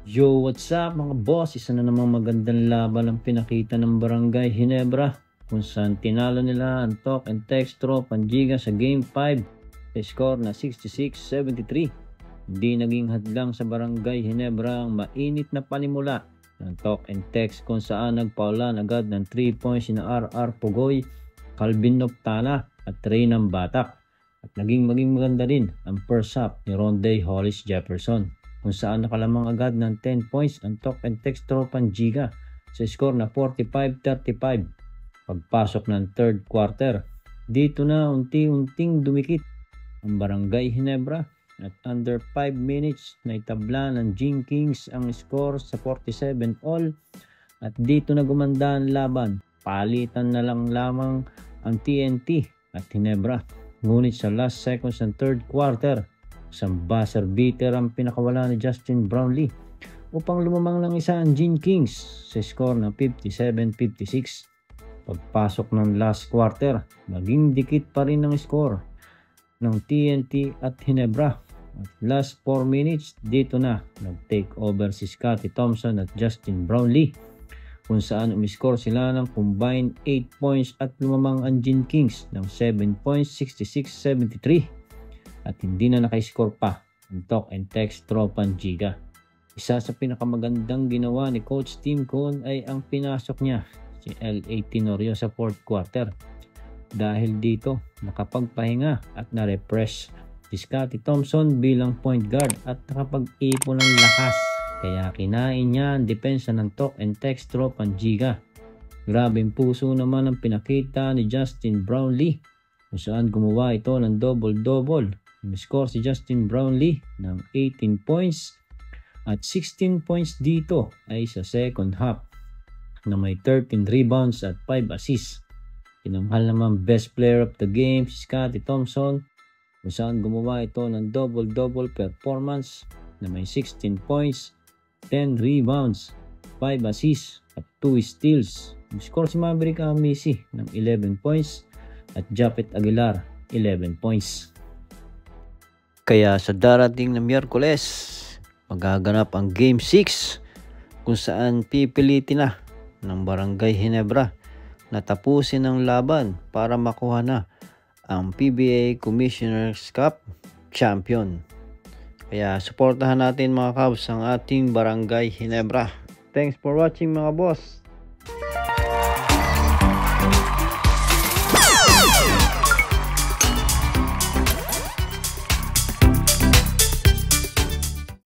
Yo, what's up mga boss? Isa na namang magandang laban ang pinakita ng Barangay Ginebra kung saan tinalo nila ang Talk and Text Tropang Giga sa Game 5 sa score na 66-73. Hindi naging hadlang sa Barangay Ginebra ang mainit na panimula ng Talk and Text kung saan nagpaulan agad ng 3 points na RR Pugoy, Calvin Noctana at Reynam Batak. At naging maganda din ang first half ni Ronday Hollis Jefferson kung saan nakalamang agad ng 10 points ang Talk and Text Tropang Giga sa score na 45-35. Pagpasok ng third quarter, dito na unti-unting dumikit ang Barangay Ginebra at under 5 minutes na itabla ng Gene Kings ang score sa 47 all at dito na gumanda ang laban. Palitan na lang lamang ang TNT at Ginebra. Ngunit sa last seconds ng third quarter, isang buzzer beater ang pinakawala ni Justin Brownlee upang lumamang ng isa ang Gene Kings sa score na 57-56. Pagpasok ng last quarter, maging dikit pa rin ang score ng TNT at Ginebra. At last 4 minutes, dito na nag-take over si Scottie Thompson at Justin Brownlee kung saan umiscore sila ng combined 8 points at lumamang ang Gene Kings ng 7 points, 66-73. At hindi na nakiscore pa ang Talk and Text Tropang Giga. Isa sa pinakamagandang ginawa ni Coach Tim Cone ay ang pinasok niya si L.A. Tenorio sa fourth quarter. Dahil dito nakapagpahinga at na-refresh si Scottie Thompson bilang point guard at nakapag-ipon ng lakas. Kaya kinain niya ang depensa ng Talk and Text Tropang Giga. Grabing puso naman ang pinakita ni Justin Brownlee kung saan gumawa ito ng double-double. Score si Justin Brownlee ng 18 points at 16 points dito ay sa second half na may 13 rebounds at 5 assists. Tinanghal naman best player of the game si Scottie Thompson kung saan gumawa ito ng double-double performance na may 16 points, 10 rebounds, 5 assists at 2 steals. Score si Maverick Amisi ng 11 points at Japet Aguilar 11 points. Kaya sa darating na Miyerkules, magaganap ang Game 6 kung saan pipilitin na ng Barangay Ginebra na tapusin ang laban para makuha na ang PBA Commissioner's Cup Champion. Kaya suportahan natin mga Cubs ang ating Barangay Ginebra. Thanks for watching mga boss!